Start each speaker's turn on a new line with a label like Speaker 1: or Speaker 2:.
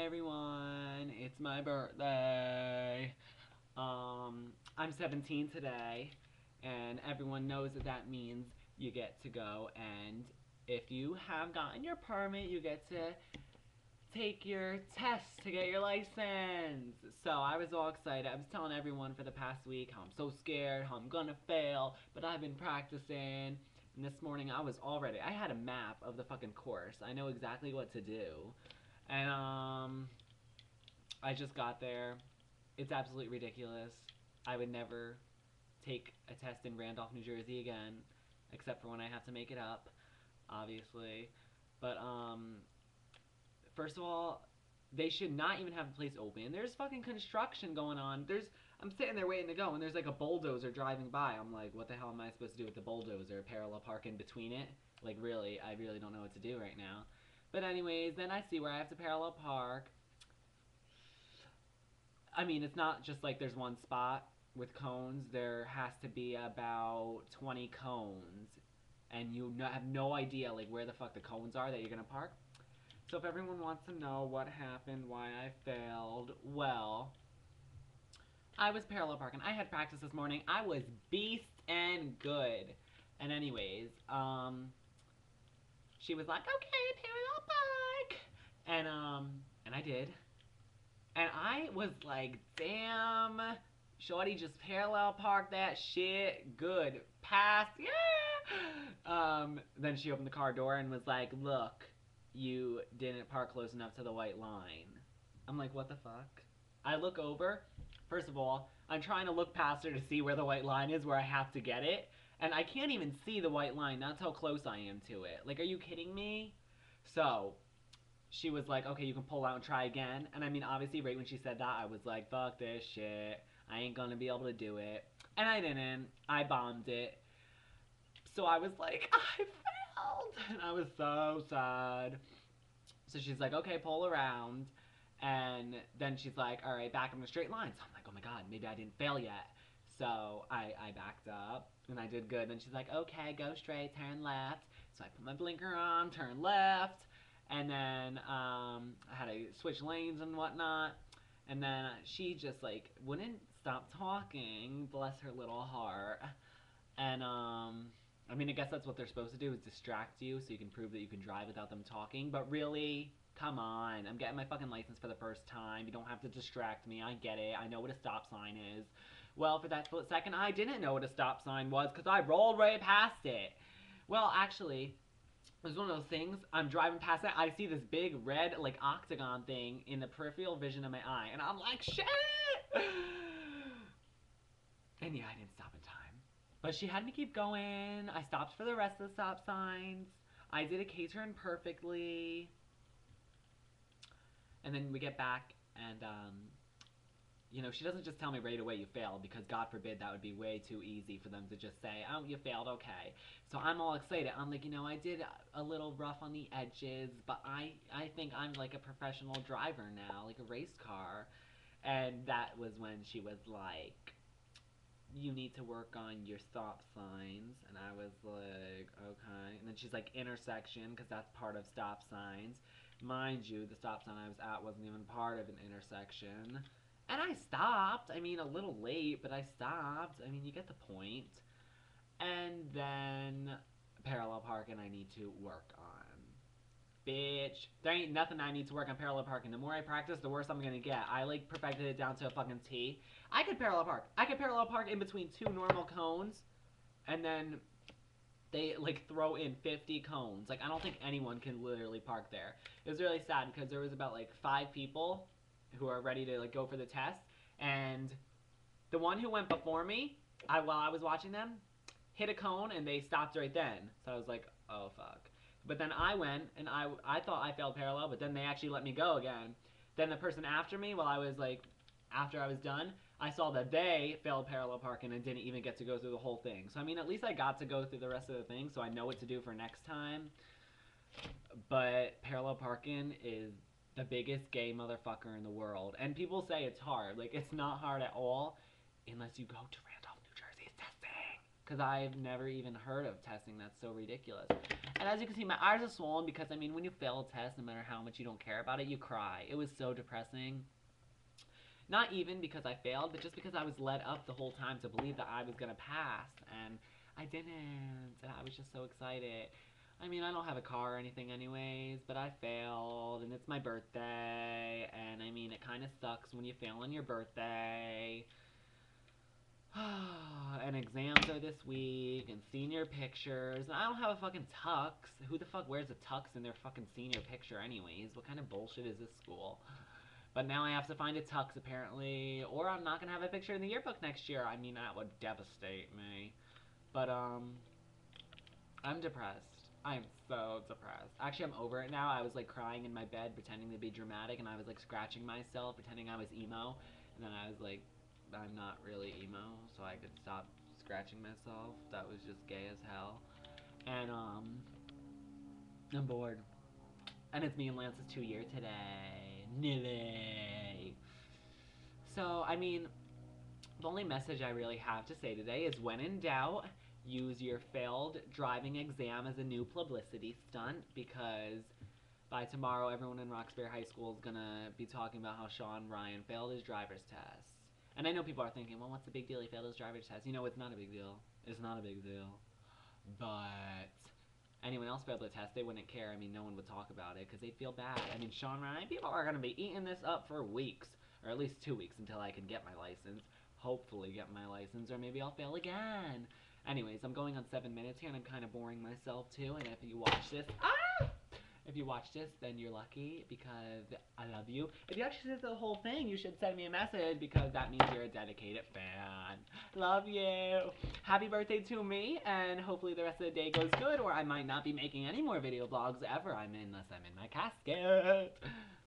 Speaker 1: everyone, it's my birthday. I'm 17 today, and everyone knows that that means you get to go and if you have gotten your permit, you get to take your test to get your license. So I was all excited. I was telling everyone for the past week how I'm so scared, how I'm gonna fail, but I've been practicing. And this morning I was all ready. I had a map of the fucking course. I know exactly what to do. And I just got there. It's absolutely ridiculous. I would never take a test in Randolph, New Jersey again, except for when I have to make it up, obviously. But first of all, they should not even have the place open. There's fucking construction going on. I'm sitting there waiting to go, and there's like a bulldozer driving by. I'm like, what the hell am I supposed to do with the bulldozer? Parallel park in between it? Like, really, I really don't know what to do right now. But anyways, then I see where I have to parallel park. I mean, it's not just like there's one spot with cones. There has to be about 20 cones, and have no idea like where the fuck the cones are that you're gonna park. So if everyone wants to know what happened, why I failed, well, I was parallel parking. I had practice this morning. I was beast and good. And anyways, she was like, okay, parallel park. And I did. And I was like, damn, shorty just parallel parked that shit. Good. Passed. Yeah. Then she opened the car door and was like, look, you didn't park close enough to the white line. I'm like, what the fuck? I look over. First of all, I'm trying to look past her to see where the white line is, where I have to get it. And I can't even see the white line. That's how close I am to it. Like, are you kidding me? So, she was like, okay, you can pull out and try again. And I mean, obviously, right when she said that, I was like, fuck this shit. I ain't gonna be able to do it. And I didn't. I bombed it. So I was like, I failed. And I was so sad. So she's like, okay, pull around. And then she's like, all right, back in the straight line. So I'm like, oh my God, maybe I didn't fail yet. So I backed up and I did good. Then she's like, okay, go straight, turn left. So I put my blinker on, turn left. And then I had to switch lanes and whatnot. And then she just like wouldn't stop talking, bless her little heart. And I mean, I guess that's what they're supposed to do is distract you so you can prove that you can drive without them talking. But really, come on. I'm getting my fucking license for the first time. You don't have to distract me. I get it. I know what a stop sign is. Well, for that split second, I didn't know what a stop sign was because I rolled right past it. Well, actually, it was one of those things. I'm driving past it. I see this big red, like, octagon thing in the peripheral vision of my eye. And I'm like, shit! And yeah, I didn't stop in time. But she had me keep going. I stopped for the rest of the stop signs. I did a K-turn perfectly. And then we get back, and, she doesn't just tell me right away you failed, because God forbid that would be way too easy for them to just say, oh, you failed, okay. So I'm all excited. I'm like, I did a little rough on the edges, but I think I'm like a professional driver now, like a race car. And that was when she was like, you need to work on your stop signs. And I was like, okay. And then she's like, intersection, because that's part of stop signs. Mind you, the stop sign I was at wasn't even part of an intersection. And I stopped. I mean, a little late, but I stopped. I mean, you get the point. And then parallel parking I need to work on. Bitch. There ain't nothing I need to work on parallel parking. The more I practice, the worse I'm gonna get. I like perfected it down to a fucking T. I could parallel park. I could parallel park in between two normal cones, and then they like throw in 50 cones. Like, I don't think anyone can literally park there. It was really sad because there was about like 5 people who are ready to like go for the test, and the one who went before me, while I was watching them, hit a cone and they stopped right then. So I was like, oh fuck. But then I went and I thought I failed parallel, but then they actually let me go again. Then the person after me, after I was done, I saw that they failed parallel parking and didn't even get to go through the whole thing. So I mean, at least I got to go through the rest of the thing, so I know what to do for next time. But parallel parking is the biggest gay motherfucker in the world. And people say it's hard. Like, it's not hard at all unless you go to Randolph, New Jersey's testing. because I've never even heard of testing. That's so ridiculous. And as you can see, my eyes are swollen because, I mean, when you fail a test, no matter how much you don't care about it, you cry. It was so depressing. Not even because I failed, but just because I was led up the whole time to believe that I was going to pass. And I didn't. And I was just so excited. I mean, I don't have a car or anything anyways, but I failed, and it's my birthday, and I mean, it kind of sucks when you fail on your birthday. And exams are this week, and senior pictures, and I don't have a fucking tux. Who the fuck wears a tux in their fucking senior picture anyways? What kind of bullshit is this school? But now I have to find a tux, apparently, or I'm not gonna have a picture in the yearbook next year. I mean, that would devastate me. But, I'm depressed. I'm so depressed. Actually, I'm over it now. I was like crying in my bed, pretending to be dramatic, and I was like scratching myself, pretending I was emo. And then I was like, I'm not really emo, so I could stop scratching myself. That was just gay as hell. And I'm bored. And it's me and Lance's 2-year today. Nilly. So, I mean, the only message I really have to say today is when in doubt, use your failed driving exam as a new publicity stunt, because by tomorrow everyone in Roxbury High School is gonna be talking about how Sean Ryan failed his driver's test. And I know people are thinking, well, what's the big deal? He failed his driver's test. You know, it's not a big deal. It's not a big deal. But anyone else failed the test, they wouldn't care. I mean, no one would talk about it because they'd feel bad. I mean, Sean Ryan, people are gonna be eating this up for weeks, or at least 2 weeks until I can get my license. Hopefully get my license, or maybe I'll fail again. Anyways, I'm going on 7 minutes here, and I'm kind of boring myself too. And if you watch this, if you watch this, then you're lucky because I love you. If you actually see the whole thing, you should send me a message because that means you're a dedicated fan. Love you. Happy birthday to me, and hopefully the rest of the day goes good, or I might not be making any more video vlogs ever. Unless I'm in my casket.